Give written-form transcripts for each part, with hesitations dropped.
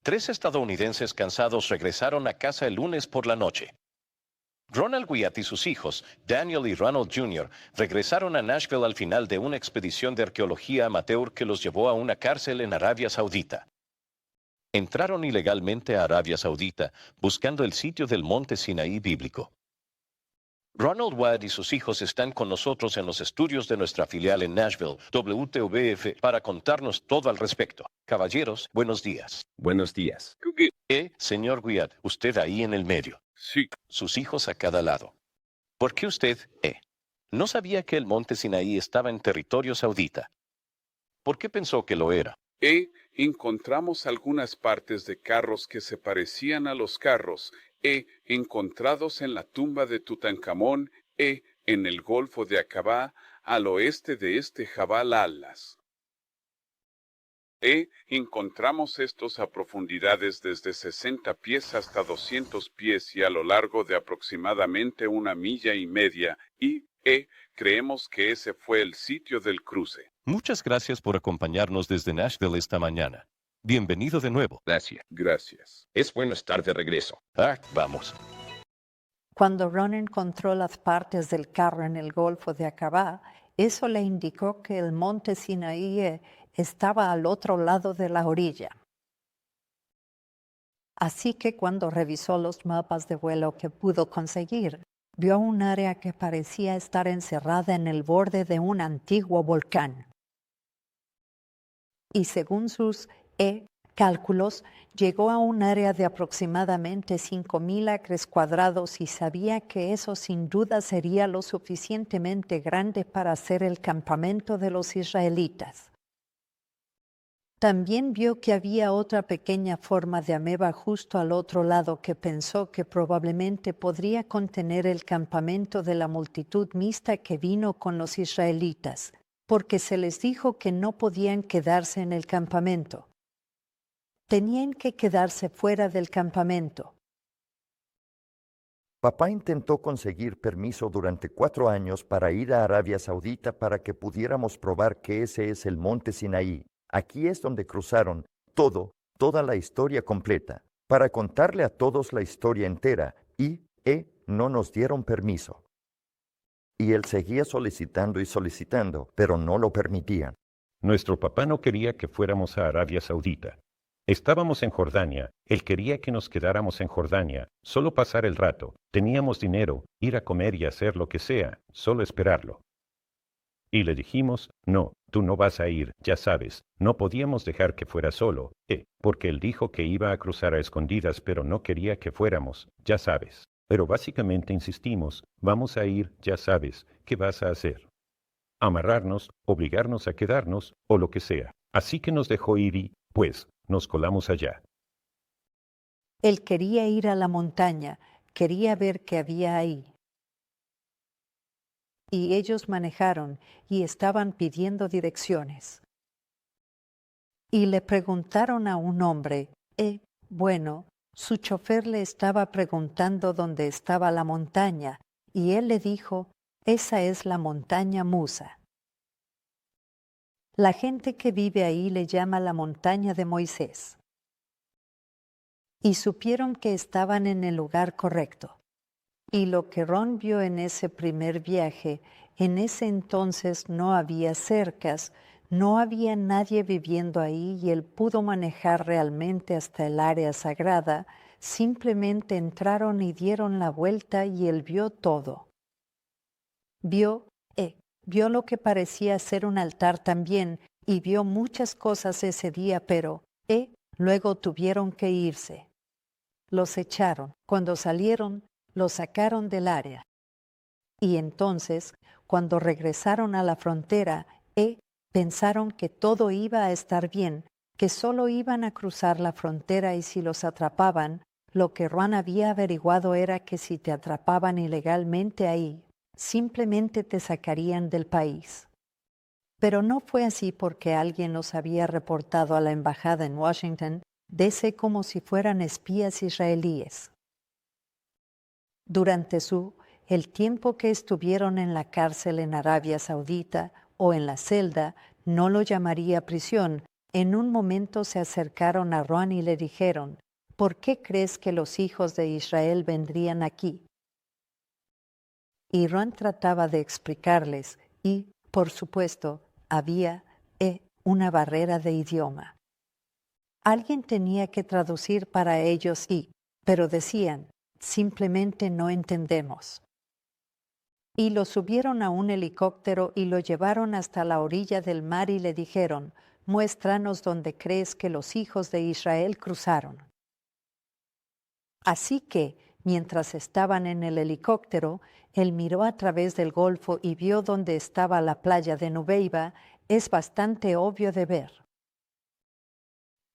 3 estadounidenses cansados regresaron a casa el lunes por la noche. Ronald Wyatt y sus hijos, Daniel y Ronald Jr., regresaron a Nashville al final de una expedición de arqueología amateur que los llevó a una cárcel en Arabia Saudita. Entraron ilegalmente a Arabia Saudita buscando el sitio del monte Sinaí bíblico. Ronald Wyatt y sus hijos están con nosotros en los estudios de nuestra filial en Nashville, WTOBF, para contarnos todo al respecto. Caballeros, buenos días. Buenos días. Señor Wyatt, usted ahí en el medio. Sí, Sus hijos a cada lado. ¿Por qué usted, no sabía que el monte Sinaí estaba en territorio saudita? ¿Por qué pensó que lo era? encontramos algunas partes de carros que se parecían a los carros, encontrados en la tumba de Tutankamón, en el Golfo de Aqaba, al oeste de este Jabal Alas. Encontramos estos a profundidades desde 60 pies hasta 200 pies y a lo largo de aproximadamente 1,5 millas, y, creemos que ese fue el sitio del cruce. Muchas gracias por acompañarnos desde Nashville esta mañana. Bienvenido de nuevo. Gracias. Es bueno estar de regreso. Vamos. Cuando Ron encontró las partes del carro en el Golfo de Aqaba, eso le indicó que el monte Sinaí estaba al otro lado de la orilla. Así que cuando revisó los mapas de vuelo que pudo conseguir, vio un área que parecía estar encerrada en el borde de un antiguo volcán. Y según sus cálculos, llegó a un área de aproximadamente 5,000 acres cuadrados y sabía que eso sin duda sería lo suficientemente grande para hacer el campamento de los israelitas. También vio que había otra pequeña forma de ameba justo al otro lado que pensó que probablemente podría contener el campamento de la multitud mixta que vino con los israelitas, porque se les dijo que no podían quedarse en el campamento. Tenían que quedarse fuera del campamento. Papá intentó conseguir permiso durante 4 años para ir a Arabia Saudita para que probar que ese es el monte Sinaí. Aquí es donde cruzaron toda la historia completa, para contarle a todos la historia entera, y no nos dieron permiso. Y él seguía solicitando y solicitando, pero no lo permitían. Nuestro papá no quería que fuéramos a Arabia Saudita. Estábamos en Jordania, él quería que nos quedáramos en Jordania, solo pasar el rato, teníamos dinero, ir a comer y hacer lo que sea, solo esperarlo. Y le dijimos, no, tú no vas a ir, ya sabes, no podíamos dejar que fuera solo, porque él dijo que iba a cruzar a escondidas pero no quería que fuéramos, ya sabes. Pero básicamente insistimos, vamos a ir, ya sabes, ¿qué vas a hacer? Amarrarnos, obligarnos a quedarnos, o lo que sea. Así que nos dejó ir y, pues, nos colamos allá. Él quería ir a la montaña, quería ver qué había ahí. Y ellos manejaron y estaban pidiendo direcciones. Y le preguntaron a un hombre, su chofer le estaba preguntando dónde estaba la montaña, y él le dijo, esa es la montaña Musa. La gente que vive ahí le llama la montaña de Moisés. Y supieron que estaban en el lugar correcto. Y lo que Ron vio en ese primer viaje, en ese entonces no había cercas, no había nadie viviendo ahí y él pudo manejar realmente hasta el área sagrada. Simplemente entraron y dieron la vuelta y él vio todo. Vio lo que parecía ser un altar también y vio muchas cosas ese día, pero luego tuvieron que irse. Los echaron. Cuando salieron, los sacaron del área. Y entonces, cuando regresaron a la frontera, pensaron que todo iba a estar bien, que solo iban a cruzar la frontera y si los atrapaban, lo que Ron había averiguado era que si te atrapaban ilegalmente ahí, simplemente te sacarían del país. Pero no fue así porque alguien los había reportado a la embajada en Washington, dese como si fueran espías israelíes. Durante el tiempo que estuvieron en la cárcel en Arabia Saudita o en la celda, no lo llamaría prisión, en un momento se acercaron a Ron y le dijeron, ¿por qué crees que los hijos de Israel vendrían aquí? Y Ron trataba de explicarles y, por supuesto, había una barrera de idioma. Alguien tenía que traducir para ellos pero decían, simplemente no entendemos. Y lo subieron a un helicóptero y lo llevaron hasta la orilla del mar y le dijeron, muéstranos dónde crees que los hijos de Israel cruzaron. Así que, mientras estaban en el helicóptero, él miró a través del golfo y vio dónde estaba la playa de Nubeiba. Es bastante obvio de ver.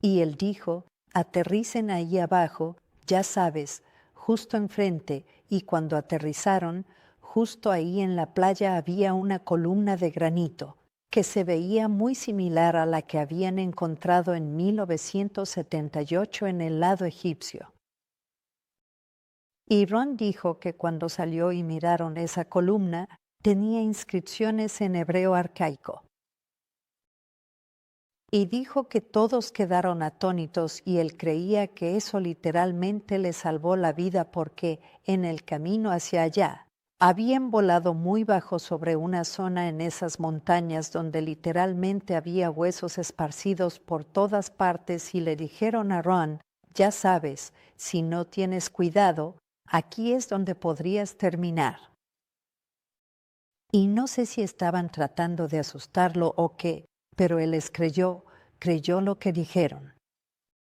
Y él dijo, aterricen ahí abajo, ya sabes, justo enfrente, y cuando aterrizaron, justo ahí en la playa había una columna de granito, que se veía muy similar a la que habían encontrado en 1978 en el lado egipcio. Y Ron dijo que cuando salió y miraron esa columna, tenía inscripciones en hebreo arcaico. Y dijo que todos quedaron atónitos y él creía que eso literalmente le salvó la vida porque, en el camino hacia allá, habían volado muy bajo sobre una zona en esas montañas donde literalmente había huesos esparcidos por todas partes y le dijeron a Ron, ya sabes, si no tienes cuidado, aquí es donde podrías terminar. Y no sé si estaban tratando de asustarlo o qué, pero él les creyó lo que dijeron.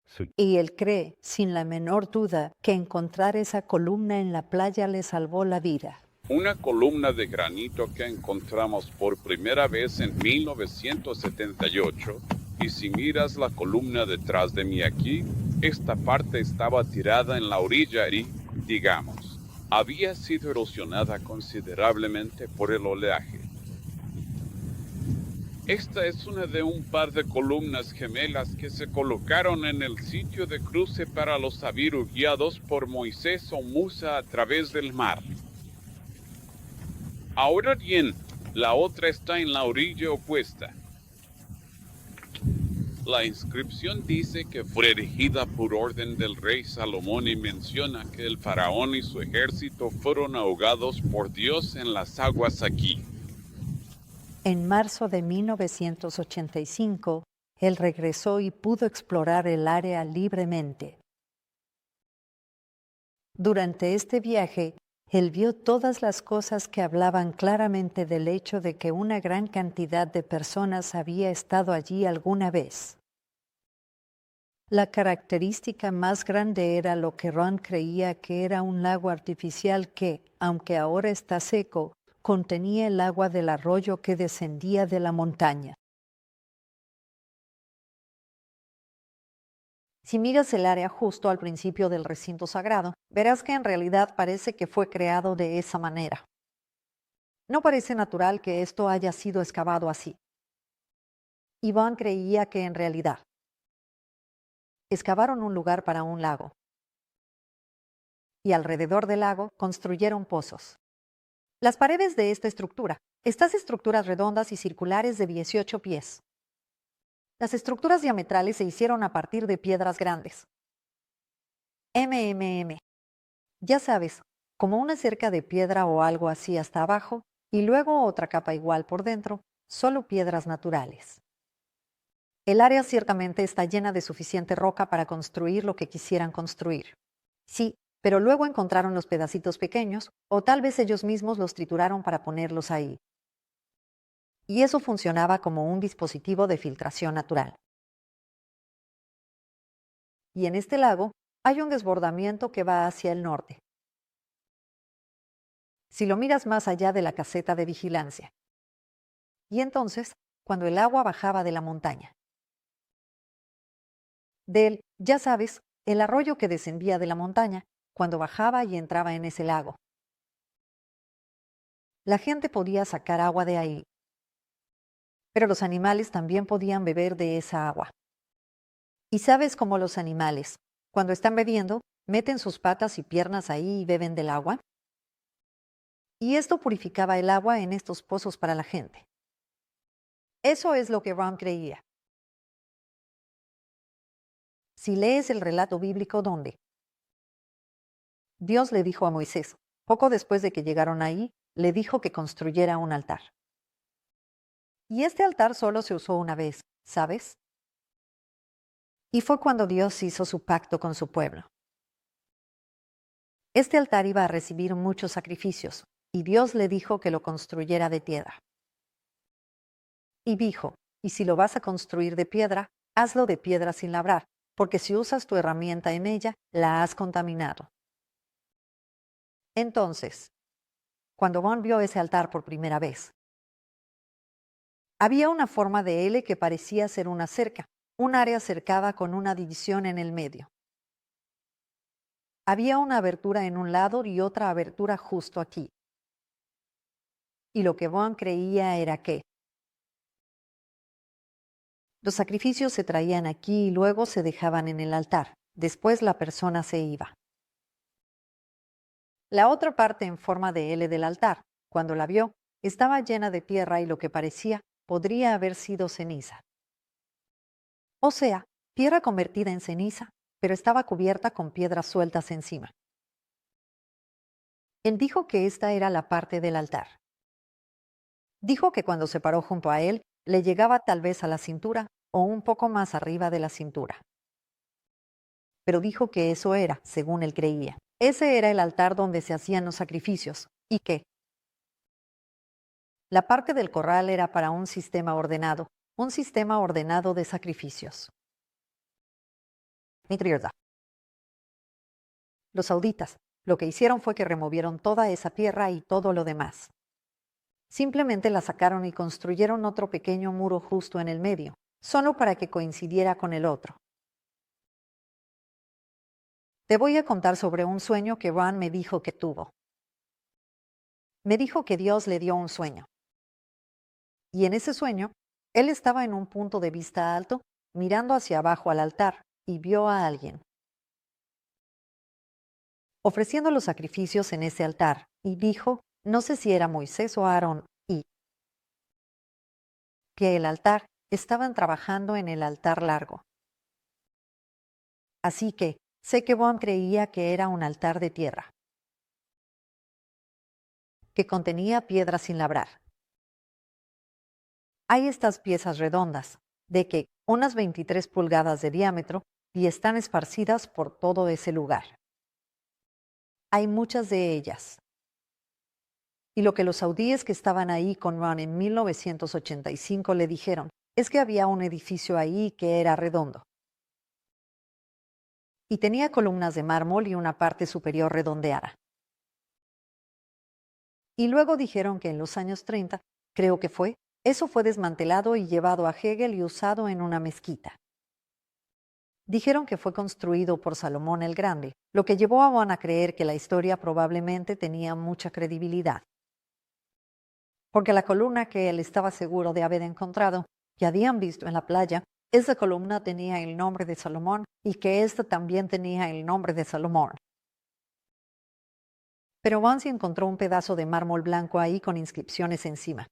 Sí. Y él cree, sin la menor duda, que encontrar esa columna en la playa le salvó la vida. Una columna de granito que encontramos por primera vez en 1978, y si miras la columna detrás de mí aquí, esta parte estaba tirada en la orilla y, digamos, había sido erosionada considerablemente por el oleaje. Esta es una de un par de columnas gemelas que se colocaron en el sitio de cruce para los Sabiru guiados por Moisés o Musa a través del mar. Ahora bien, la otra está en la orilla opuesta. La inscripción dice que fue erigida por orden del rey Salomón y menciona que el faraón y su ejército fueron ahogados por Dios en las aguas aquí. En marzo de 1985, él regresó y pudo explorar el área libremente. Durante este viaje, él vio todas las cosas que hablaban claramente del hecho de que una gran cantidad de personas había estado allí alguna vez. La característica más grande era lo que Ron creía que era un lago artificial que, aunque ahora está seco, contenía el agua del arroyo que descendía de la montaña. Si miras el área justo al principio del recinto sagrado, verás que en realidad parece que fue creado de esa manera. No parece natural que esto haya sido excavado así. Iván creía que en realidad excavaron un lugar para un lago y alrededor del lago construyeron pozos. Las paredes de estas estructuras redondas y circulares de 18 pies. Las estructuras diametrales se hicieron a partir de piedras grandes. Ya sabes, como una cerca de piedra o algo así hasta abajo, y luego otra capa igual por dentro, solo piedras naturales. El área ciertamente está llena de suficiente roca para construir lo que quisieran construir. Sí, pero luego encontraron los pedacitos pequeños, o tal vez ellos mismos los trituraron para ponerlos ahí. Y eso funcionaba como un dispositivo de filtración natural. Y en este lago hay un desbordamiento que va hacia el norte. Si lo miras más allá de la caseta de vigilancia. Y entonces, cuando el agua bajaba de la montaña. Ya sabes, el arroyo que descendía de la montaña, cuando bajaba y entraba en ese lago. La gente podía sacar agua de ahí, pero los animales también podían beber de esa agua. Y sabes cómo los animales, cuando están bebiendo, meten sus patas y piernas ahí y beben del agua. Y esto purificaba el agua en estos pozos para la gente. Eso es lo que Ron creía. Si lees el relato bíblico donde Dios le dijo a Moisés, poco después de que llegaron ahí, le dijo que construyera un altar. Y este altar solo se usó una vez, ¿sabes? Y fue cuando Dios hizo su pacto con su pueblo. Este altar iba a recibir muchos sacrificios, y Dios le dijo que lo construyera de piedra. Y dijo, y si lo vas a construir de piedra, hazlo de piedra sin labrar, porque si usas tu herramienta en ella, la has contaminado. Entonces, cuando Ron vio ese altar por primera vez, había una forma de L que parecía ser una cerca, un área cercada con una división en el medio. Había una abertura en un lado y otra abertura justo aquí. Y lo que Ron creía era que los sacrificios se traían aquí y luego se dejaban en el altar. Después la persona se iba. La otra parte en forma de L del altar, cuando la vio, estaba llena de tierra y lo que parecía podría haber sido ceniza. O sea, tierra convertida en ceniza, pero estaba cubierta con piedras sueltas encima. Él dijo que esta era la parte del altar. Dijo que cuando se paró junto a él, le llegaba tal vez a la cintura o un poco más arriba de la cintura. Pero dijo que eso era, según él creía. Ese era el altar donde se hacían los sacrificios, y que la parte del corral era para un sistema ordenado de sacrificios. Los sauditas lo que hicieron fue que removieron toda esa tierra y todo lo demás. Simplemente la sacaron y construyeron otro pequeño muro justo en el medio, solo para que coincidiera con el otro. Te voy a contar sobre un sueño que Ron me dijo que tuvo. Me dijo que Dios le dio un sueño. Y en ese sueño, él estaba en un punto de vista alto, mirando hacia abajo al altar, y vio a alguien ofreciendo los sacrificios en ese altar, y dijo, no sé si era Moisés o Aarón, y que el altar estaban trabajando en el altar largo. Así que sé que Ron creía que era un altar de tierra, que contenía piedras sin labrar. Hay estas piezas redondas, de que unas 23 pulgadas de diámetro, y están esparcidas por todo ese lugar. Hay muchas de ellas. Y lo que los saudíes que estaban ahí con Ron en 1985 le dijeron es que había un edificio ahí que era redondo. Y tenía columnas de mármol y una parte superior redondeada. Y luego dijeron que en los años 30, creo que fue, eso fue desmantelado y llevado a Hegel y usado en una mezquita. Dijeron que fue construido por Salomón el Grande, lo que llevó a Ron a creer que la historia probablemente tenía mucha credibilidad. Porque la columna que él estaba seguro de haber encontrado, que habían visto en la playa, esa columna tenía el nombre de Salomón y que ésta también tenía el nombre de Salomón. Pero Vance encontró un pedazo de mármol blanco ahí con inscripciones encima.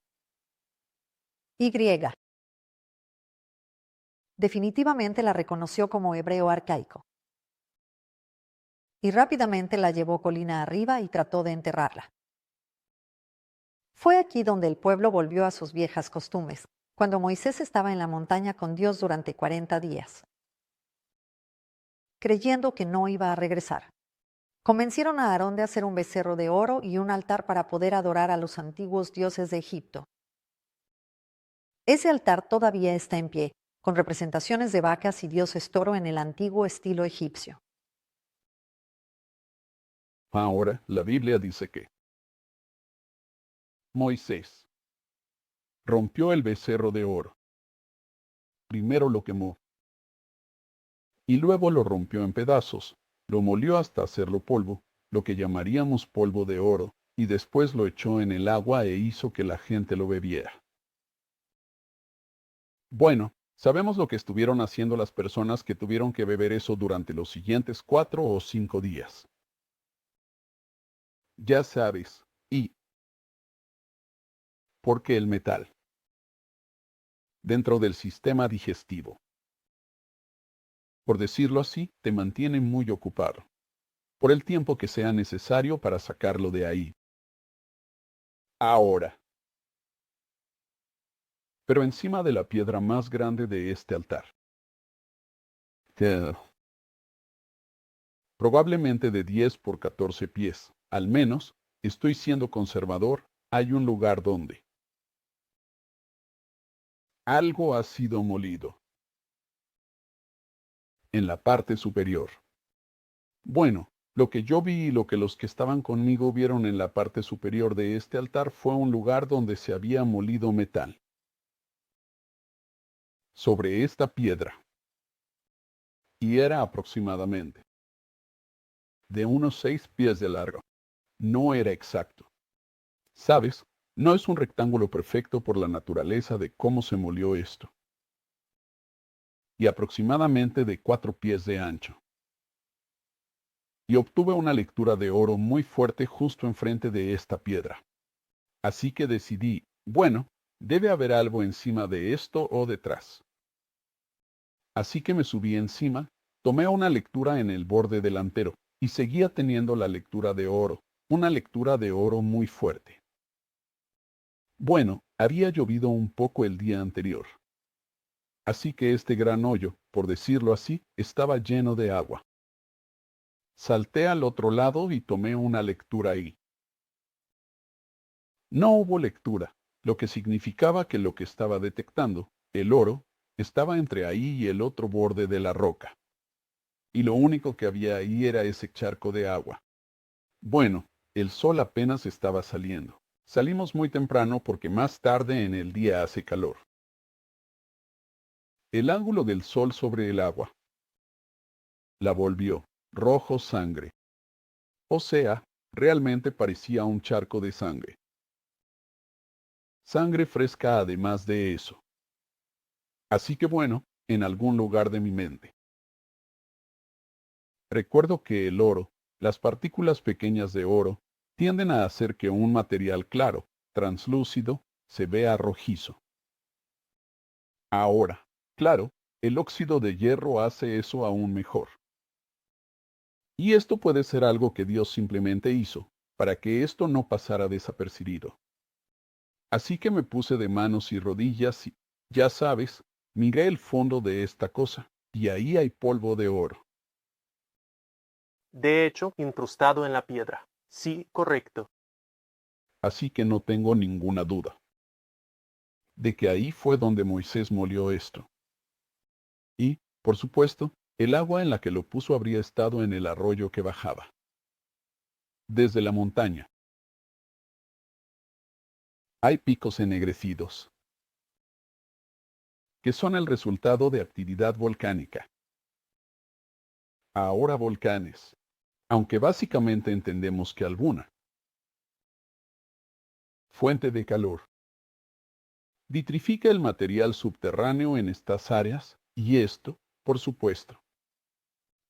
Y. Definitivamente la reconoció como hebreo arcaico. Y rápidamente la llevó colina arriba y trató de enterrarla. Fue aquí donde el pueblo volvió a sus viejas costumbres, cuando Moisés estaba en la montaña con Dios durante 40 días, creyendo que no iba a regresar. Convencieron a Aarón de hacer un becerro de oro y un altar para poder adorar a los antiguos dioses de Egipto. Ese altar todavía está en pie, con representaciones de vacas y dioses toro en el antiguo estilo egipcio. Ahora, la Biblia dice que Moisés rompió el becerro de oro. Primero lo quemó y luego lo rompió en pedazos, lo molió hasta hacerlo polvo, lo que llamaríamos polvo de oro, y después lo echó en el agua e hizo que la gente lo bebiera. Bueno, sabemos lo que estuvieron haciendo las personas que tuvieron que beber eso durante los siguientes 4 o 5 días. Ya sabes, y porque el metal dentro del sistema digestivo por decirlo así, te mantiene muy ocupado, por el tiempo que sea necesario para sacarlo de ahí. Ahora. Pero encima de la piedra más grande de este altar. Probablemente de 10 por 14 pies, al menos, estoy siendo conservador, hay un lugar donde algo ha sido molido. En la parte superior. Bueno, lo que yo vi y lo que los que estaban conmigo vieron en la parte superior de este altar fue un lugar donde se había molido metal. Sobre esta piedra. Y era aproximadamente de unos 6 pies de largo. No era exacto. ¿Sabes? No es un rectángulo perfecto por la naturaleza de cómo se molió esto. Y aproximadamente de 4 pies de ancho. Y obtuve una lectura de oro muy fuerte justo enfrente de esta piedra. Así que decidí, bueno, debe haber algo encima de esto o detrás. Así que me subí encima, tomé una lectura en el borde delantero, y seguía teniendo la lectura de oro, una lectura de oro muy fuerte. Bueno, había llovido un poco el día anterior. Así que este gran hoyo, por decirlo así, estaba lleno de agua. Salté al otro lado y tomé una lectura ahí. No hubo lectura, lo que significaba que lo que estaba detectando, el oro, estaba entre ahí y el otro borde de la roca. Y lo único que había ahí era ese charco de agua. Bueno, el sol apenas estaba saliendo. Salimos muy temprano porque más tarde en el día hace calor. El ángulo del sol sobre el agua la volvió rojo sangre. O sea, realmente parecía un charco de sangre. Sangre fresca además de eso. Así que bueno, en algún lugar de mi mente. Recuerdo que el oro, las partículas pequeñas de oro, tienden a hacer que un material claro, translúcido, se vea rojizo. Ahora, claro, el óxido de hierro hace eso aún mejor. Y esto puede ser algo que Dios simplemente hizo, para que esto no pasara desapercibido. Así que me puse de manos y rodillas y, ya sabes, miré el fondo de esta cosa, y ahí hay polvo de oro. De hecho, incrustado en la piedra. Sí, correcto. Así que no tengo ninguna duda de que ahí fue donde Moisés molió esto. Y, por supuesto, el agua en la que lo puso habría estado en el arroyo que bajaba desde la montaña. Hay picos ennegrecidos, que son el resultado de actividad volcánica. Ahora volcanes, aunque básicamente entendemos que alguna fuente de calor vitrifica el material subterráneo en estas áreas, y esto, por supuesto,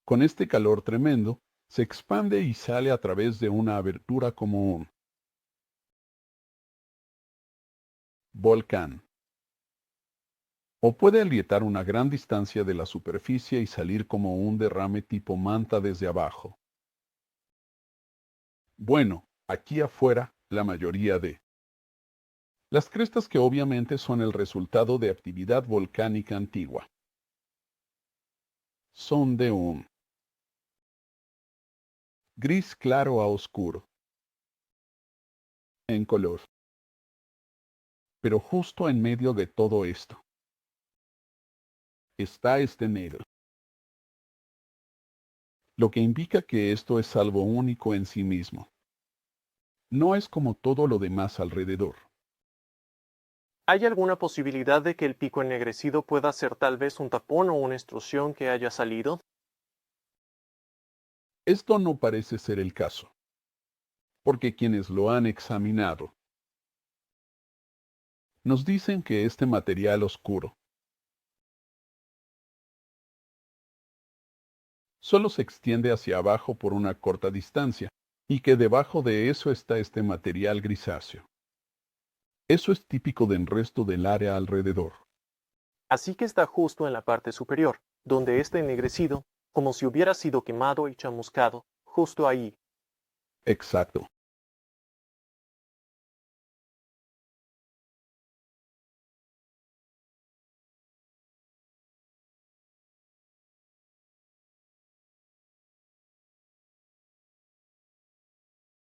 con este calor tremendo, se expande y sale a través de una abertura como un volcán. O puede agrietar una gran distancia de la superficie y salir como un derrame tipo manta desde abajo. Bueno, aquí afuera, la mayoría de las crestas que obviamente son el resultado de actividad volcánica antigua. Son de un gris claro a oscuro en color. Pero justo en medio de todo esto está este negro. Lo que indica que esto es algo único en sí mismo. No es como todo lo demás alrededor. ¿Hay alguna posibilidad de que el pico ennegrecido pueda ser tal vez un tapón o una extrusión que haya salido? Esto no parece ser el caso, porque quienes lo han examinado nos dicen que este material oscuro solo se extiende hacia abajo por una corta distancia, y que debajo de eso está este material grisáceo. Eso es típico del resto del área alrededor. Así que está justo en la parte superior. donde está ennegrecido, como si hubiera sido quemado y chamuscado, justo ahí. Exacto.